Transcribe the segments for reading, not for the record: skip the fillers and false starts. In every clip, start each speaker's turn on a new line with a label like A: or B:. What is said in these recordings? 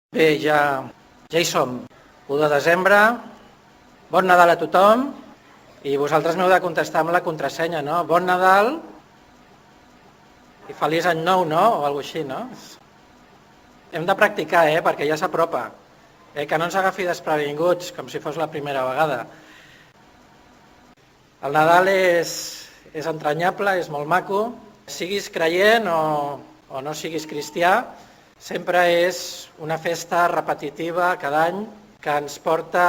A: Bé, ja hi som. 1 de desembre, bon Nadal a tothom, i vosaltres m'heu de contestar amb la contrasenya, no? Bon Nadal i feliç any nou, no? O alguna cosa així, no? Hem de practicar, perquè ja s'apropa. Que no ens agafi desprevinguts, com si fos la primera vegada. El Nadal és entranyable, és molt maco. Siguis creient o no siguis cristià, sempre és una festa repetitiva cada any que ens porta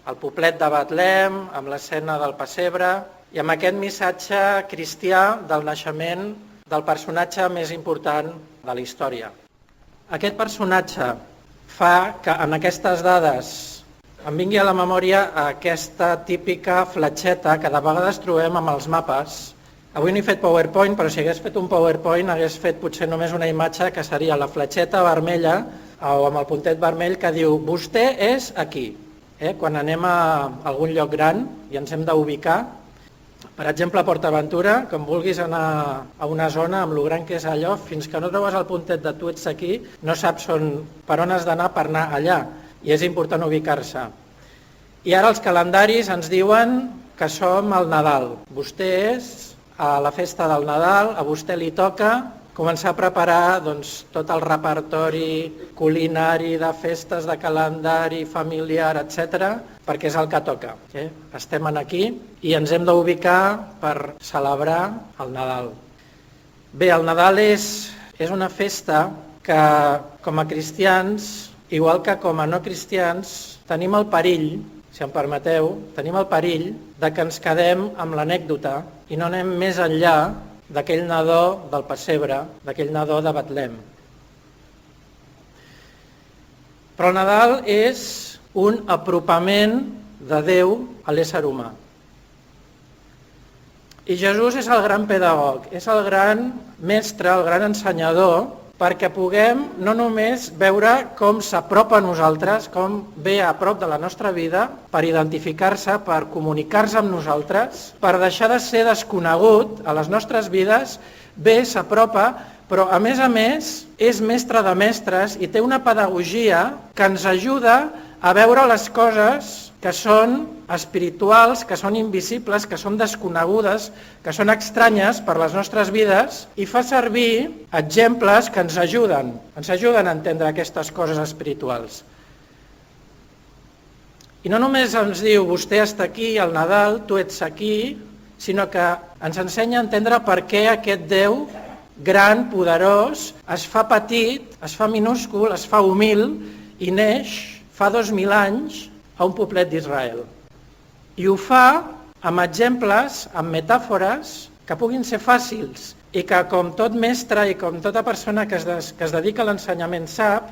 A: al poblet de Betlem, amb l'escena del pessebre i amb aquest missatge cristià del naixement del personatge més important de la història. Aquest personatge fa que en aquestes dades em vingui a la memòria aquesta típica fletxeta que de vegades trobem amb els mapes. Avui no he fet PowerPoint, però si hagués fet un PowerPoint hagués fet potser només una imatge que seria la fletxeta vermella o amb el puntet vermell que diu vostè és aquí. Quan anem a algun lloc gran i ens hem d'ubicar, per exemple a PortAventura, quan vulguis anar a una zona amb lo gran que és allò, fins que no trobes el puntet de tu ets aquí, no saps per on has d'anar per anar allà, i és important ubicar-se. I ara els calendaris ens diuen que som al Nadal. Vostè és a la festa del Nadal, a vostè li toca començar a preparar tot el repertori culinari de festes, de calendari familiar, etc., perquè és el que toca. Estem aquí i ens hem d'ubicar per celebrar el Nadal. Bé, el Nadal és una festa que com a cristians, igual que com a no cristians, tenim el perill, si em permeteu, tenim el perill de que ens quedem amb l'anècdota i no anem més enllà d'aquell nadó del pessebre, d'aquell nadó de Betlem. Però el Nadal és un apropament de Déu a l'ésser humà. I Jesús és el gran pedagog, és el gran mestre, el gran ensenyador, perquè puguem no només veure com s'apropa a nosaltres, com ve a prop de la nostra vida, per identificar-se, per comunicar-se amb nosaltres, per deixar de ser desconegut a les nostres vides, ve, s'apropa, però a més és mestre de mestres i té una pedagogia que ens ajuda a veure les coses que són espirituals, que són invisibles, que són desconegudes, que són estranyes per les nostres vides i fa servir exemples que ens ajuden a entendre aquestes coses espirituals. I no només ens diu vostè està aquí al Nadal, tu ets aquí, sinó que ens ensenya a entendre per què aquest Déu gran, poderós, es fa petit, es fa minúscul, es fa humil i neix fa 2000 anys a un poblet d'Israel. I ho fa amb exemples, amb metàfores que puguin ser fàcils i que com tot mestre i com tota persona que es dedica a l'ensenyament sap,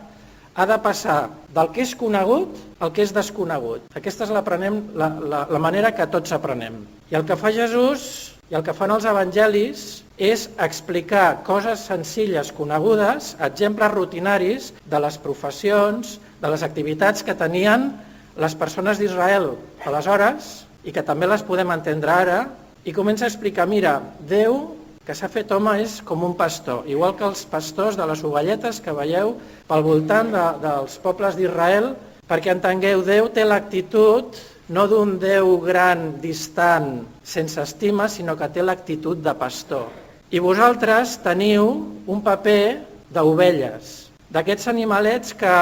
A: ha de passar del que és conegut al que és desconegut. Aquesta és la manera que tots aprenem. I el que fa Jesús i el que fan els evangelis és explicar coses senzilles, conegudes, exemples rutinaris de les professions, de les activitats que tenien les persones d'Israel aleshores i que també les podem entendre ara, i comença a explicar, mira, Déu que s'ha fet home és com un pastor, igual que els pastors de les ovelletes que veieu pel voltant dels pobles d'Israel, perquè entengueu, Déu té l'actitud no d'un Déu gran, distant, sense estima, sinó que té l'actitud de pastor. I vosaltres teniu un paper d'ovelles, d'aquests animalets que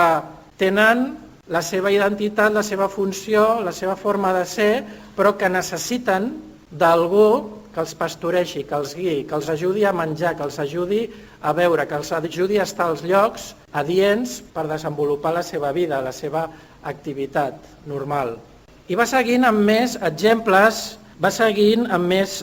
A: tenen la seva identitat, la seva funció, la seva forma de ser, però que necessiten d'algú que els pastoregi, que els guiï, que els ajudi a menjar, que els ajudi a veure, que els ajudi a estar als llocs adients per desenvolupar la seva vida, la seva activitat normal. I va seguint amb més exemples, va seguint amb més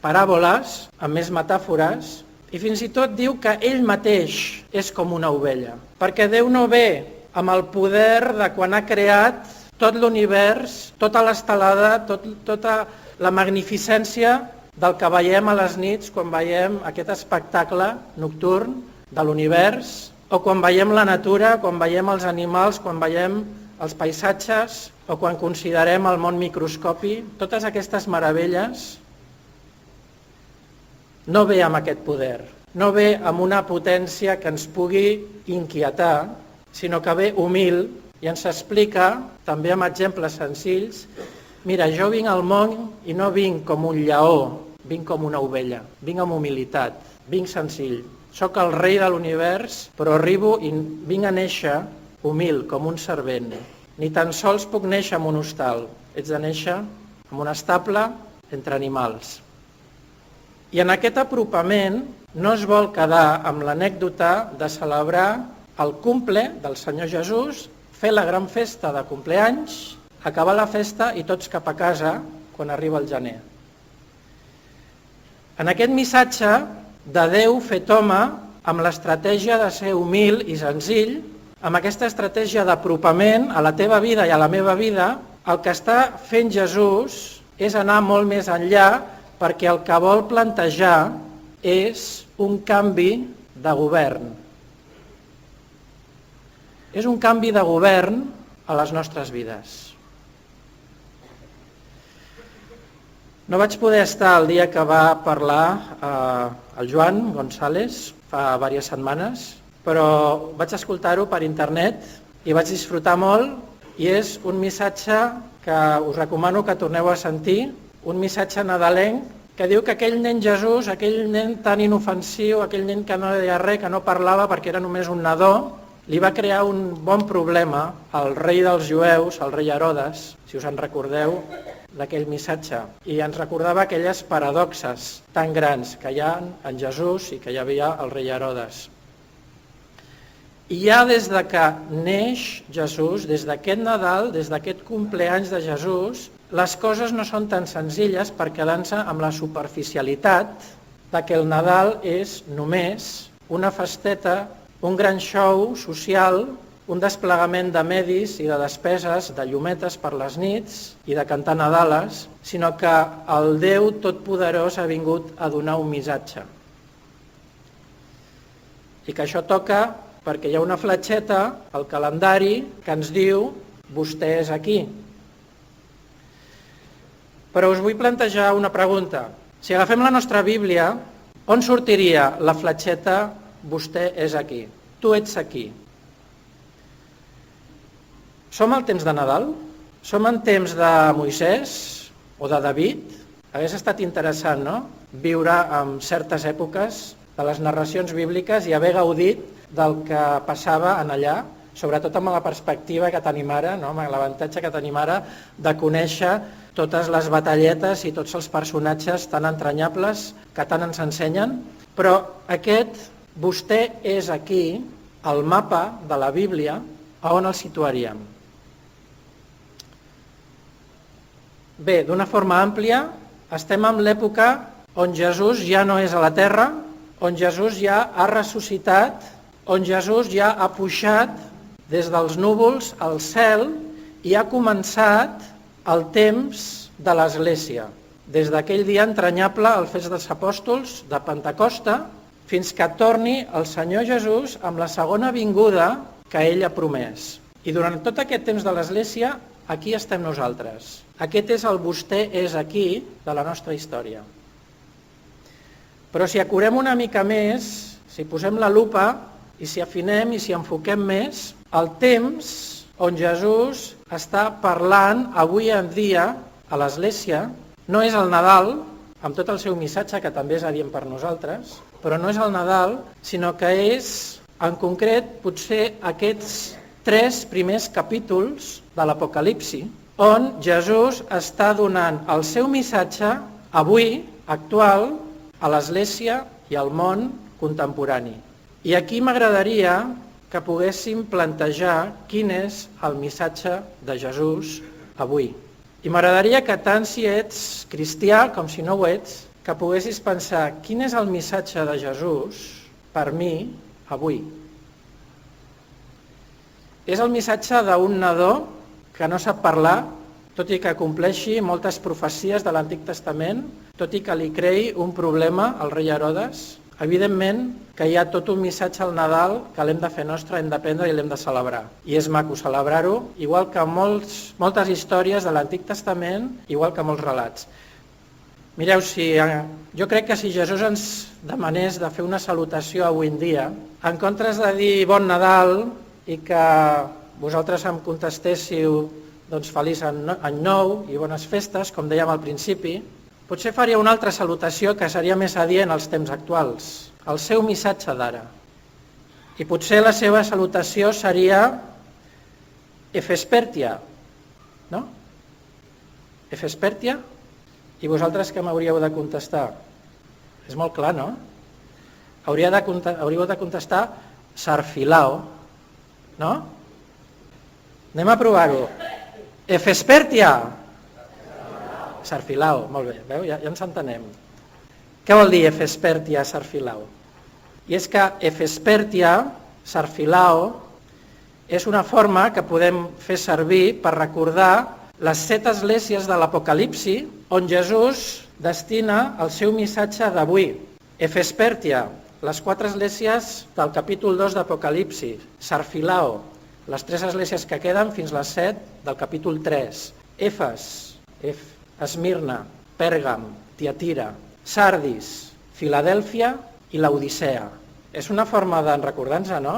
A: paràboles, amb més metàfores, i fins i tot diu que ell mateix és com una ovella, perquè Déu no ve amb el poder de quan ha creat tot l'univers, tota l'estelada, tota la magnificència del que veiem a les nits quan veiem aquest espectacle nocturn de l'univers, o quan veiem la natura, quan veiem els animals, quan veiem els paisatges, o quan considerem el món microscopi. Totes aquestes meravelles no ve amb aquest poder, no ve amb una potència que ens pugui inquietar, sinó que ve humil i ens explica, també amb exemples senzills, mira, jo vinc al món i no vinc com un lleó, vinc com una ovella, vinc amb humilitat, vinc senzill. Soc el rei de l'univers, però arribo i vinc a néixer humil, com un servent. Ni tan sols puc néixer en un hostal, ets de néixer en un estable entre animals. I en aquest apropament no es vol quedar amb l'anècdota de celebrar el cumple del Senyor Jesús, fer la gran festa de compleanys, acabar la festa i tots cap a casa quan arriba el gener. En aquest missatge de Déu fet home, amb l'estratègia de ser humil i senzill, amb aquesta estratègia d'apropament a la teva vida i a la meva vida, el que està fent Jesús és anar molt més enllà perquè el que vol plantejar és un canvi de govern. És un canvi de govern a les nostres vides. No vaig poder estar el dia que va parlar el Joan González fa diverses setmanes, però vaig escoltar-ho per internet i vaig disfrutar molt i és un missatge que us recomano que torneu a sentir, un missatge nadalenc que diu que aquell nen Jesús, aquell nen tan inofensiu, aquell nen que no deia res, que no parlava perquè era només un nadó, li va crear un bon problema al rei dels jueus, al rei Herodes, si us en recordeu d'aquell missatge, i ens recordava aquelles paradoxes tan grans que hi ha en Jesús i que hi havia el rei Herodes. I ja des de que neix Jesús, des d'aquest Nadal, des d'aquest compleanys de Jesús, les coses no són tan senzilles per quedar-se amb la superficialitat de que el Nadal és només una festeta, un gran show social, un desplegament de medis i de despeses, de llumetes per les nits i de cantar nadales, sinó que el Déu Totpoderós ha vingut a donar un missatge. I que això toca perquè hi ha una fletxeta al calendari que ens diu vostè és aquí. Però us vull plantejar una pregunta. Si agafem la nostra Bíblia, on sortiria la fletxeta vostè és aquí? Tu ets aquí. Som al temps de Nadal? Som en temps de Moisès o de David? Hauria estat interessant, no?, viure en certes èpoques de les narracions bíbliques i haver gaudit del que passava en allà, sobretot amb la perspectiva que tenim ara, no?, amb l'avantatge que tenim ara de conèixer totes les batalletes i tots els personatges tan entranyables que tant ens ensenyen. Però aquest vostè és aquí, el mapa de la Bíblia, a on el situaríem? Bé, d'una forma àmplia, estem en l'època on Jesús ja no és a la terra, on Jesús ja ha ressuscitat, on Jesús ja ha pujat des dels núvols al cel i ha començat el temps de l'Església. Des d'aquell dia entranyable, el Fest dels Apòstols, de Pentecosta, fins que torni el Senyor Jesús amb la segona vinguda que ell ha promès. I durant tot aquest temps de l'Església, aquí estem nosaltres. Aquest és el vostè és aquí de la nostra història. Però si acurem una mica més, si posem la lupa i si afinem i si enfoquem més, el temps on Jesús està parlant avui en dia a l'Església no és el Nadal, amb tot el seu missatge que també és adient per nosaltres, però no és el Nadal, sinó que és, en concret, potser aquests 3 primers capítols de l'Apocalipsi, on Jesús està donant el seu missatge avui, actual, a l'Església i al món contemporani. I aquí m'agradaria que poguéssim plantejar quin és el missatge de Jesús avui. I m'agradaria que tant si ets cristià com si no ho ets, que poguessis pensar quin és el missatge de Jesús per mi avui. És el missatge d'un nadó que no sap parlar, tot i que compleixi moltes profecies de l'Antic Testament, tot i que li creï un problema al rei Herodes. Evidentment que hi ha tot un missatge al Nadal que l'hem de fer nostre, hem d'aprendre i l'hem de celebrar. I és maco celebrar-ho, igual que moltes històries de l'Antic Testament, igual que molts relats. Mireu, jo crec que si Jesús ens demanés de fer una salutació avui en dia, en comptes de dir bon Nadal, i que vosaltres em contestéssiu doncs, feliç any nou i bones festes, com dèiem al principi. Potser faria una altra salutació que seria més adient als temps actuals, el seu missatge d'ara. I potser la seva salutació seria Efespertia, no? Efespertia? I vosaltres què m'hauríeu de contestar? És molt clar, no? Hauríeu de contestar Sarfilao, no? Anem a provar-ho. Efespertia! Sarfilao, molt bé, veu? Ja ens entenem. Què vol dir Efespertia, Sarfilao? I és que Efespertia, Sarfilao, és una forma que podem fer servir per recordar les 7 esglésies de l'Apocalipsi on Jesús destina el seu missatge d'avui. Efespertia, les 4 esglésies del capítol 2 d'Apocalipsi. Sarfilao, les 3 esglésies que queden fins les 7 del capítol 3. Efes, Esmirna, Pèrgam, Tiatira, Sardis, Filadèlfia i Laodicea. És una forma de recordar-nos, no?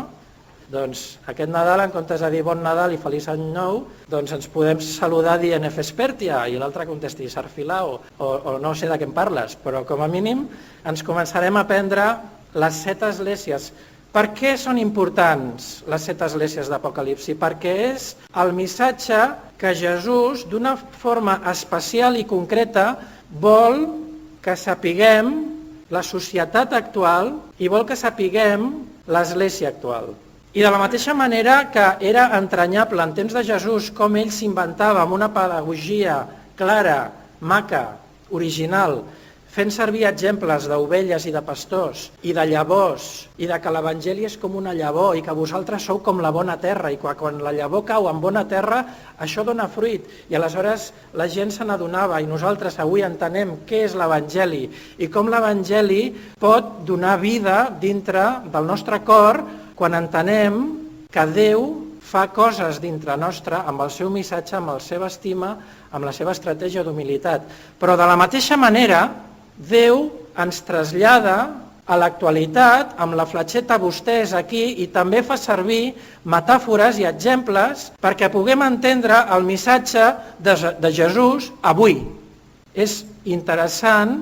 A: Doncs aquest Nadal, en comptes de dir bon Nadal i feliç any nou, doncs ens podem saludar dient Efespertia i l'altre contesti Sarfilao, o no sé de què em parles, però com a mínim ens començarem a aprendre les 7 esglésies. Per què són importants les 7 esglésies d'Apocalipsi? Perquè és el missatge que Jesús, d'una forma especial i concreta, vol que sapiguem la societat actual i vol que sapiguem l'església actual. I de la mateixa manera que era entranyable en temps de Jesús com ell s'inventava amb una pedagogia clara, maca, original, fent servir exemples d'ovelles i de pastors i de llavors i de que l'Evangeli és com una llavor i que vosaltres sou com la bona terra i que quan la llavor cau en bona terra això dona fruit i aleshores la gent se n'adonava i nosaltres avui entenem què és l'Evangeli i com l'Evangeli pot donar vida dintre del nostre cor quan entenem que Déu fa coses dintre nostre amb el seu missatge, amb la seva estima, amb la seva estratègia d'humilitat. Però de la mateixa manera, Déu ens trasllada a l'actualitat amb la fletxeta vostès aquí i també fa servir metàfores i exemples perquè puguem entendre el missatge de Jesús avui. És interessant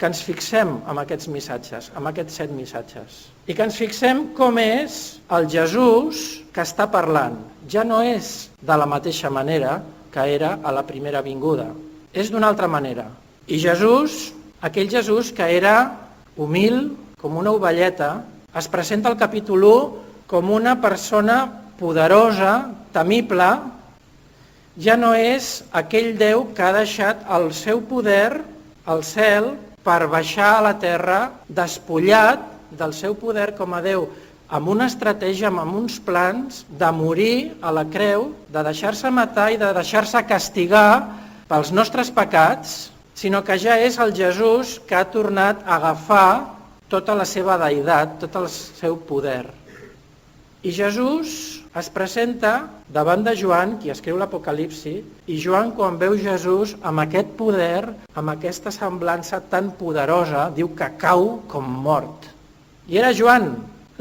A: que ens fixem en aquests missatges, en aquests 7 missatges. I que ens fixem com és el Jesús que està parlant. Ja no és de la mateixa manera que era a la primera vinguda. És d'una altra manera. I Jesús, aquell Jesús que era humil, com una ovelleta, es presenta al capítol 1 com una persona poderosa, temible. Ja no és aquell Déu que ha deixat el seu poder al cel per baixar a la terra despullat del seu poder com a Déu, amb una estratègia, amb uns plans de morir a la creu, de deixar-se matar i de deixar-se castigar pels nostres pecats, sinó que ja és el Jesús que ha tornat a agafar tota la seva deïtat, tot el seu poder. I Jesús es presenta davant de Joan, qui escriu l'Apocalipsi, i Joan, quan veu Jesús amb aquest poder, amb aquesta semblança tan poderosa, diu que cau com mort. I era Joan,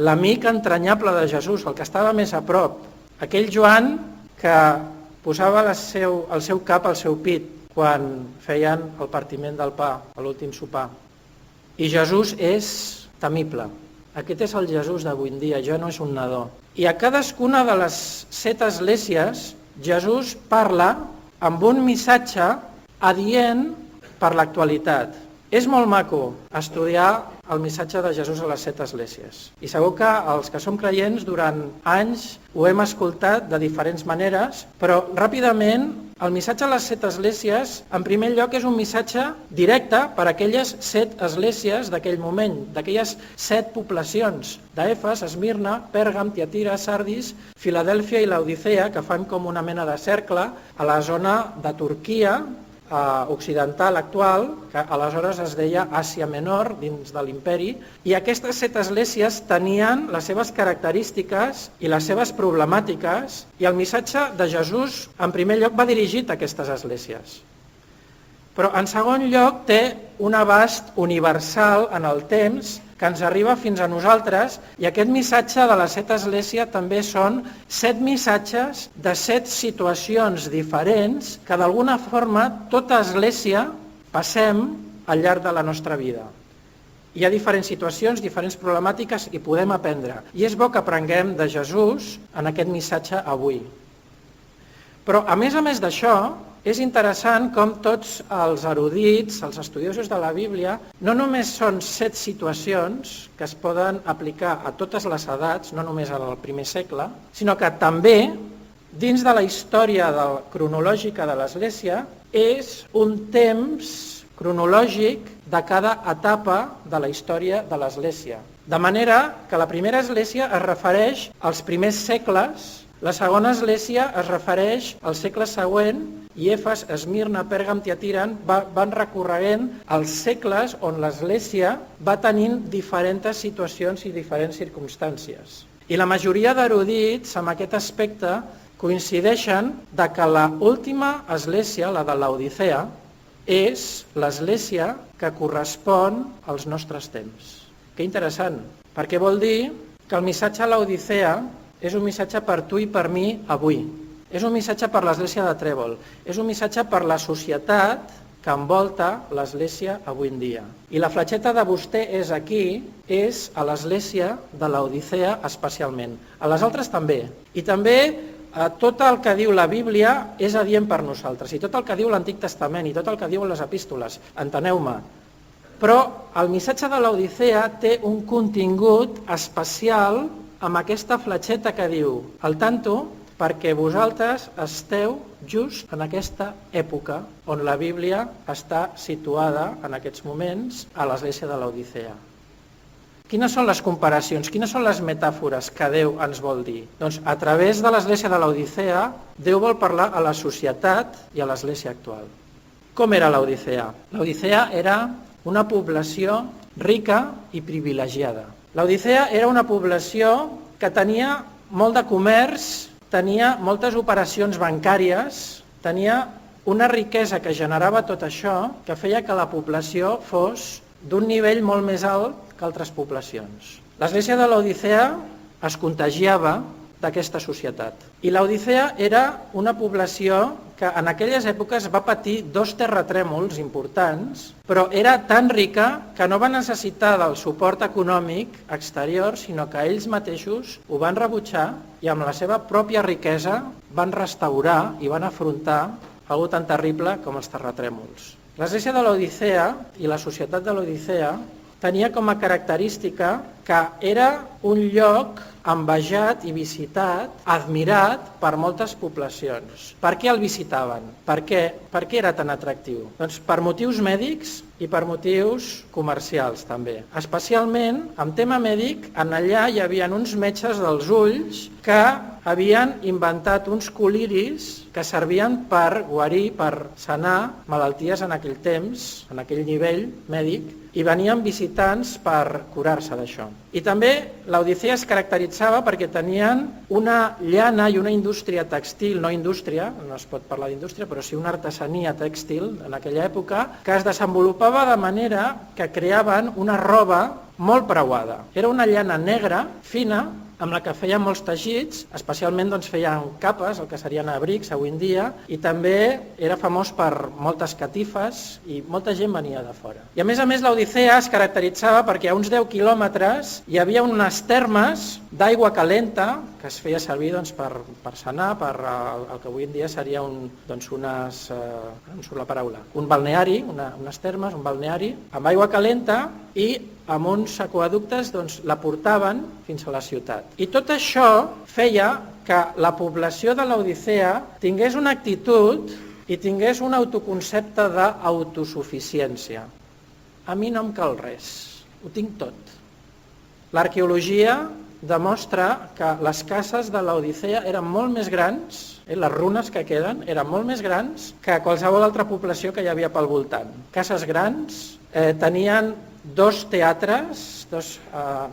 A: l'amic entranyable de Jesús, el que estava més a prop. Aquell Joan que posava el seu cap al seu pit quan feien el partiment del pa, a l'últim sopar. I Jesús és temible. Aquest és el Jesús d'avui en dia, ja no és un nadó. I a cadascuna de les 7 esglésies, Jesús parla amb un missatge adient per l'actualitat. És molt maco estudiar el missatge de Jesús a les 7 esglésies. I segur que els que som creients durant anys ho hem escoltat de diferents maneres, però ràpidament el missatge a les 7 esglésies, en primer lloc, és un missatge directe per a aquelles 7 esglésies d'aquell moment, d'aquelles 7 poblacions d'Efes, Esmirna, Pèrgam, Tiatira, Sardis, Filadèlfia i Laodicea, que fan com una mena de cercle a la zona de Turquia, occidental actual, que aleshores es deia Àsia Menor, dins de l'imperi, i aquestes 7 esglésies tenien les seves característiques i les seves problemàtiques, i el missatge de Jesús, en primer lloc, va dirigit a aquestes esglésies. Però en segon lloc té un abast universal en el temps que ens arriba fins a nosaltres, i aquest missatge de la set església també són 7 missatges de 7 situacions diferents que d'alguna forma tota església passem al llarg de la nostra vida. Hi ha diferents situacions, diferents problemàtiques i podem aprendre. I és bo que aprenguem de Jesús en aquest missatge avui. Però a més d'això, és interessant com tots els erudits, els estudiosos de la Bíblia, no només són 7 situacions que es poden aplicar a totes les edats, no només al primer segle, sinó que també, dins de la història cronològica de l'Església, és un temps cronològic de cada etapa de la història de l'Església. De manera que la primera Església es refereix als primers segles, la segona església es refereix al segle següent i Efes, Esmirna, Pèrgam, Tiatira van recorregent els segles on l'església va tenint diferents situacions i diferents circumstàncies. I la majoria d'erudits amb aquest aspecte coincideixen que l'última església, la de Laodicea, és l'església que correspon als nostres temps. Que interessant, perquè vol dir que el missatge a Laodicea és un missatge per tu i per mi avui. És un missatge per l'església de Trèvol. És un missatge per la societat que envolta l'església avui en dia. I la fletxeta de vostè és aquí, és a l'església de Laodicea especialment. A les altres també. I també tot el que diu la Bíblia és adient per nosaltres. I tot el que diu l'Antic Testament i tot el que diuen les epístoles. Enteneu-me. Però el missatge de Laodicea té un contingut especial amb aquesta fletxeta que diu al tanto, perquè vosaltres esteu just en aquesta època on la Bíblia està situada en aquests moments a l'església de Laodicea. Quines són les comparacions, quines són les metàfores que Déu ens vol dir? Doncs a través de l'església de Laodicea, Déu vol parlar a la societat i a l'església actual. Com era Laodicea? Laodicea era una població rica i privilegiada. Laodicea era una població que tenia molt de comerç, tenia moltes operacions bancàries, tenia una riquesa que generava tot això que feia que la població fos d'un nivell molt més alt que altres poblacions. L'església de Laodicea es contagiava d'aquesta societat. I Laodicea era una població que en aquelles èpoques va patir 2 terratrèmols importants, però era tan rica que no va necessitar del suport econòmic exterior, sinó que ells mateixos ho van rebutjar i amb la seva pròpia riquesa van restaurar i van afrontar algo tan terrible com els terratrèmols. L'església de Laodicea i la societat de Laodicea tenia com a característica que era un lloc envejat i visitat, admirat per moltes poblacions. Per què el visitaven? Per què era tan atractiu? Doncs per motius mèdics i per motius comercials també. Especialment, en tema mèdic, en allà hi havia uns metges dels ulls que havien inventat uns coliris que servien per guarir, per sanar malalties en aquell temps, en aquell nivell mèdic, i venien visitants per curar-se d'això. I també Laodicea es caracteritzava perquè tenien una llana i una indústria textil, no indústria, no es pot parlar d'indústria, però sí una artesania tèxtil en aquella època, que es desenvolupava de manera que creaven una roba molt preuada. Era una llana negra, fina, amb la que feien molts teixits, especialment feien capes, el que serien abrics avui en dia, i també era famós per moltes catifes i molta gent venia de fora. I a més, Laodicea es caracteritzava perquè a uns 10 quilòmetres hi havia unes termes d'aigua calenta que es feia servir per sanar, per el que avui en dia seria un balneari, unes termes, un balneari, amb aigua calenta i amb uns aqüeductes la portaven fins a la ciutat. I tot això feia que la població de Laodicea tingués una actitud i tingués un autoconcepte d'autosuficiència. A mi no em cal res, ho tinc tot. L'arqueologia demostra que les cases de Laodicea eren molt més grans, les runes que queden eren molt més grans que qualsevol altra població que hi havia pel voltant. Cases grans, tenien 2 teatres, 2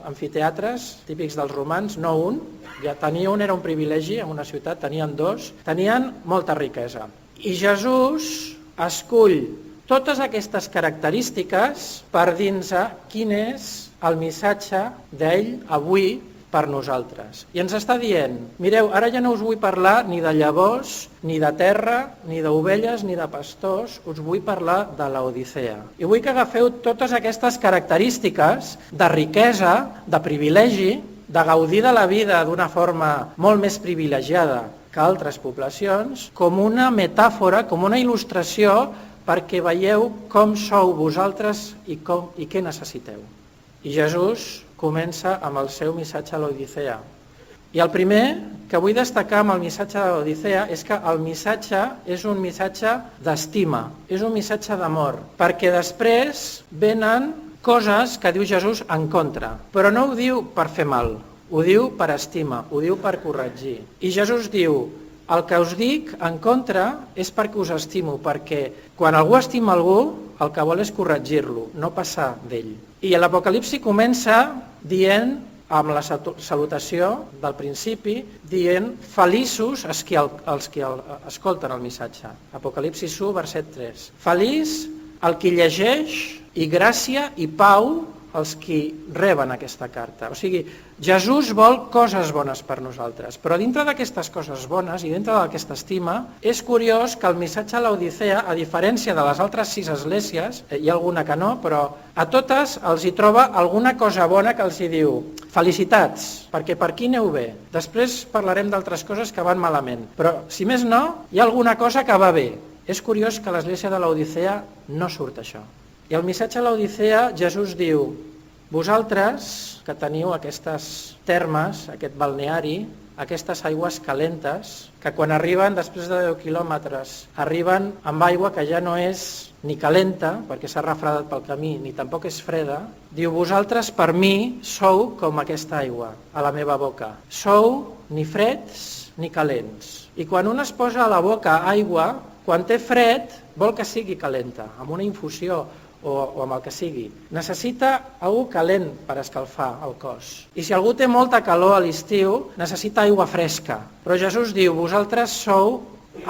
A: amfiteatres típics dels romans, no un, ja tenia un, era un privilegi en una ciutat, tenien 2, tenien molta riquesa. I Jesús escull totes aquestes característiques per dir-nos quin és el missatge d'ell avui per nosaltres. I ens està dient, mireu, ara ja no us vull parlar ni de llavors, ni de terra, ni d'ovelles, ni de pastors, us vull parlar de l'Odissea. I vull que agafeu totes aquestes característiques de riquesa, de privilegi, de gaudir de la vida d'una forma molt més privilegiada que altres poblacions, com una metàfora, com una il·lustració perquè veieu com sou vosaltres i què necessiteu. I Jesús comença amb el seu missatge a l'Odissea. I el primer que vull destacar amb el missatge de l'Odissea és que el missatge és un missatge d'estima, és un missatge d'amor, perquè després venen coses que diu Jesús en contra, però no ho diu per fer mal, ho diu per estima, ho diu per corregir. I Jesús diu, el que us dic en contra és perquè us estimo, perquè quan algú estima algú, el que vol és corregir-lo, no passar d'ell. I l'Apocalipsi comença dient, amb la salutació del principi, dient feliços els que escolten el missatge. Apocalipsi 1, verset 3. Feliç el qui llegeix i gràcia i pau els qui reben aquesta carta. O sigui, Jesús vol coses bones per nosaltres, però dintre d'aquestes coses bones i dintre d'aquesta estima, és curiós que el missatge a l'Odissea, a diferència de les altres 6 esglésies, hi ha alguna que no, però a totes els hi troba alguna cosa bona que els hi diu felicitats, perquè per aquí aneu bé. Després parlarem d'altres coses que van malament, però si més no, hi ha alguna cosa que va bé. És curiós que a l'església de l'Odissea no surt això. I el missatge a l'Odissea, Jesús diu, vosaltres que teniu aquestes termes, aquest balneari, aquestes aigües calentes, que quan arriben després de 10 quilòmetres, arriben amb aigua que ja no és ni calenta, perquè s'ha refredat pel camí, ni tampoc és freda, diu, vosaltres per mi sou com aquesta aigua a la meva boca. Sou ni freds ni calents. I quan un es posa a la boca aigua, quan té fred, vol que sigui calenta, amb una infusió o amb el que sigui. Necessita algú calent per escalfar el cos. I si algú té molta calor a l'estiu, necessita aigua fresca. Però Jesús diu, vosaltres sou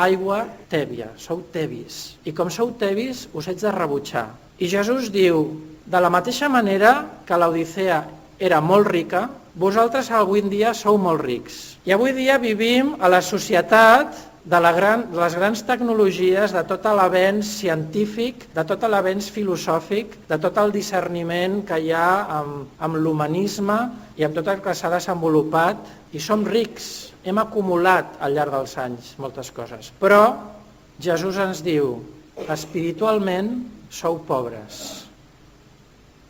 A: aigua tèbia, sou tebis. I com sou tebis, us haig de rebutjar. I Jesús diu, de la mateixa manera que l'Odissea era molt rica, vosaltres avui en dia sou molt rics. I avui dia vivim a la societat de les grans tecnologies, de tot l'avenç científic, de tot l'avenç filosòfic, de tot el discerniment que hi ha amb l'humanisme i amb tot el que s'ha desenvolupat, i som rics, hem acumulat al llarg dels anys moltes coses. Però Jesús ens diu, espiritualment sou pobres.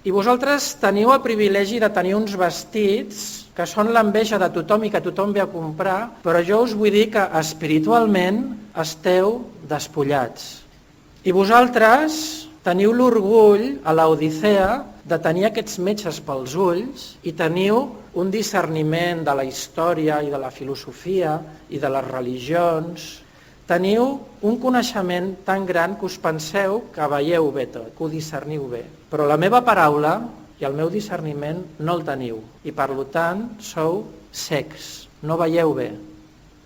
A: I vosaltres teniu el privilegi de tenir uns vestits que són l'enveja de tothom i que tothom ve a comprar, però jo us vull dir que espiritualment esteu despullats. I vosaltres teniu l'orgull a l'Odissea de tenir aquests metges pels ulls i teniu un discerniment de la història i de la filosofia i de les religions. Teniu un coneixement tan gran que us penseu que veieu bé tot, que ho discerniu bé. Però la meva paraula i el meu discerniment no el teniu. I per tant sou cecs, no veieu bé.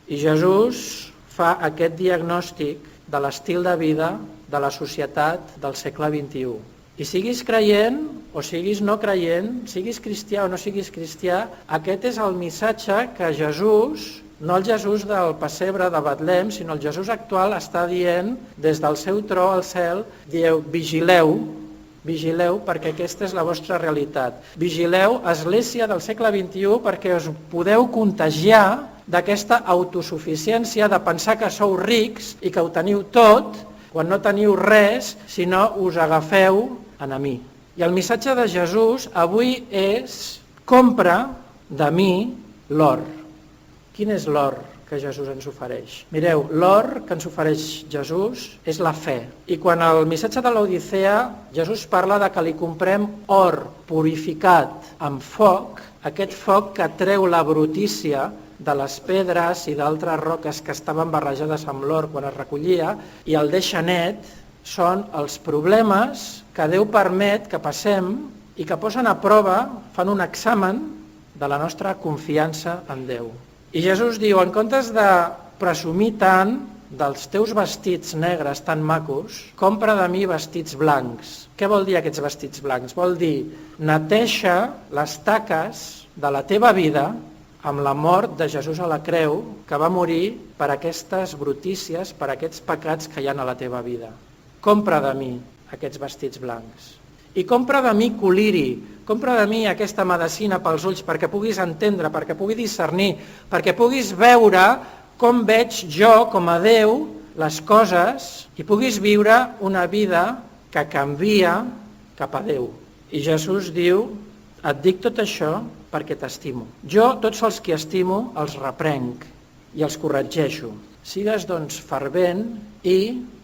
A: I Jesús fa aquest diagnòstic de l'estil de vida de la societat del segle XXI. I siguis creient o siguis no creient, siguis cristià o no siguis cristià, aquest és el missatge que Jesús, no el Jesús del pessebre de Betlem, sinó el Jesús actual està dient des del seu tro al cel, dieu, vigileu perquè aquesta és la vostra realitat. Vigileu, església del segle XXI, perquè us podeu contagiar d'aquesta autosuficiència de pensar que sou rics i que ho teniu tot, quan no teniu res, sinó us agafeu a mi. I el missatge de Jesús avui és compra de mi l'or. Quin és l'or que Jesús ens ofereix? Mireu, l'or que ens ofereix Jesús és la fe. I quan al missatge de l'Odissea Jesús parla de que li comprem or purificat amb foc, aquest foc que treu la brutícia de les pedres i d'altres roques que estaven barrejades amb l'or quan es recollia i el deixa net, són els problemes que Déu permet que passem i que posen a prova, fan un examen de la nostra confiança en Déu. I Jesús diu, en comptes de presumir tant dels teus vestits negres tan macos, compra de mi vestits blancs. Què vol dir aquests vestits blancs? Vol dir neteja les taques de la teva vida amb la mort de Jesús a la creu, que va morir per aquestes brutícies, per aquests pecats que hi ha a la teva vida. Compra de mi aquests vestits blancs. I compra de mi coliri, compra de mi aquesta medicina pels ulls perquè puguis entendre, perquè puguis discernir, perquè puguis veure com veig jo, com a Déu, les coses i puguis viure una vida que canvia cap a Déu. I Jesús diu, et dic tot això perquè t'estimo. Jo, tots els que estimo, els reprenc i els corregeixo. Sigues, doncs, fervent i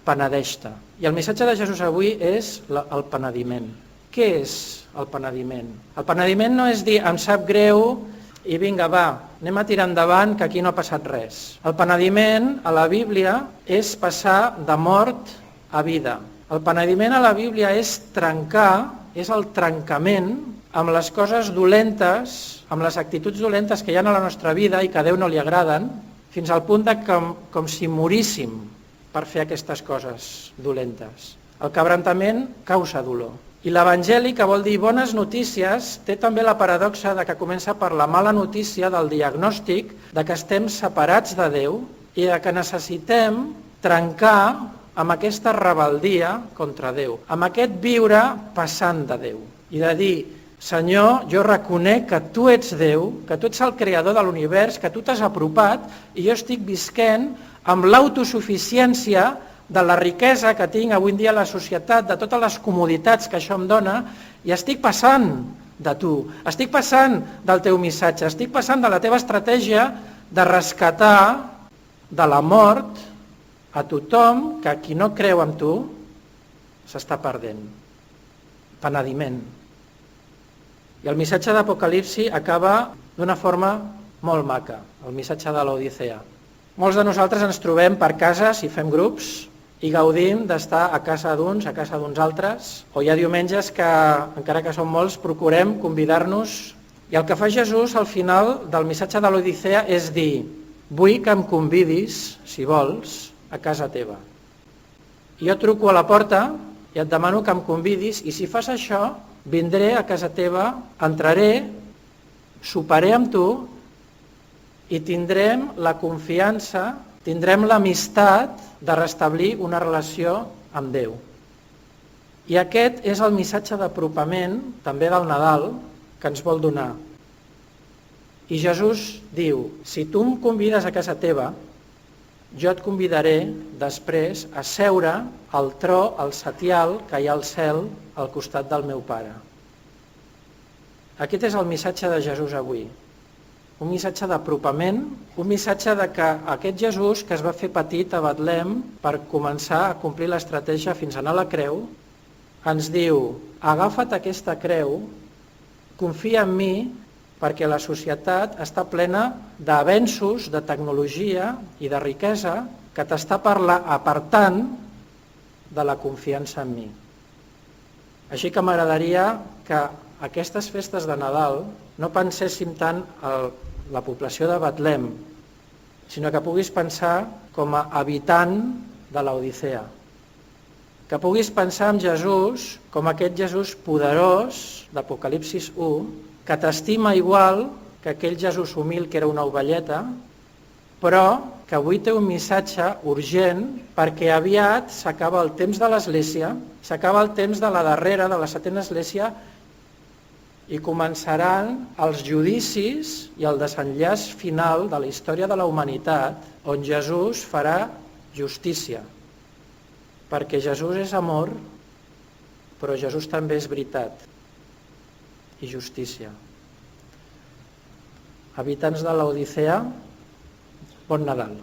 A: penedeix-te. I el missatge de Jesús avui és el penediment. Què és el penediment? El penediment no és dir, em sap greu i vinga, va, anem a tirar endavant que aquí no ha passat res. El penediment a la Bíblia és passar de mort a vida. El penediment a la Bíblia és trencar, és el trencament amb les coses dolentes, amb les actituds dolentes que hi ha a la nostra vida i que a Déu no li agraden, fins al punt de com si moríssim per fer aquestes coses dolentes. El quebrantament causa dolor. I l'Evangeli, que vol dir bones notícies, té també la paradoxa de que comença per la mala notícia del diagnòstic de que estem separats de Déu i de que necessitem trencar amb aquesta rebeldia contra Déu, amb aquest viure passant de Déu. I de dir, Senyor, jo reconec que tu ets Déu, que tu ets el creador de l'univers, que tu t'has apropat i jo estic visquent amb l'autosuficiència de la riquesa que tinc avui en dia a la societat, de totes les comoditats que això em dona, i estic passant de tu, estic passant del teu missatge, estic passant de la teva estratègia de rescatar de la mort a tothom que qui no creu en tu s'està perdent. Penediment. I el missatge d'Apocalipsi acaba d'una forma molt maca, el missatge de l'Odissea. Molts de nosaltres ens trobem per cases i fem grups i gaudim d'estar a casa d'uns, a casa d'uns altres, o hi ha diumenges que, encara que són molts, procurem convidar-nos. I el que fa Jesús al final del missatge de l'Odissea és dir, vull que em convidis, si vols, a casa teva. I jo truco a la porta i et demano que em convidis i si fas això, vindré a casa teva, entraré, soparé amb tu i tindrem la confiança, tindrem l'amistat de restablir una relació amb Déu. I aquest és el missatge d'apropament, també del Nadal, que ens vol donar. I Jesús diu, si tu em convides a casa teva, jo et convidaré després a seure al tro, al setial que hi ha al cel al costat del meu Pare. Aquest és el missatge de Jesús avui. Un missatge d'apropament, un missatge de que aquest Jesús que es va fer petit a Betlem per començar a complir l'estratègia fins a anar a la creu, ens diu, agafa't aquesta creu, confia en mi, perquè la societat està plena d'avenços, de tecnologia i de riquesa que t'està apartant de la confiança en mi. Així que m'agradaria que aquestes festes de Nadal no penséssim tant en la població de Betlem, sinó que puguis pensar com a habitant de l'Odissea. Que puguis pensar en Jesús com aquest Jesús poderós d'Apocalipsis 1, que t'estima igual que aquell Jesús humil que era una ovelleta, però que avui té un missatge urgent perquè aviat s'acaba el temps de l'Església, s'acaba el temps de la darrera, de la setena Església, i començaran els judicis i el desenllaç final de la història de la humanitat, on Jesús farà justícia. Perquè Jesús és amor, però Jesús també és veritat i justícia. Habitants de l'Odissea, bon Nadal.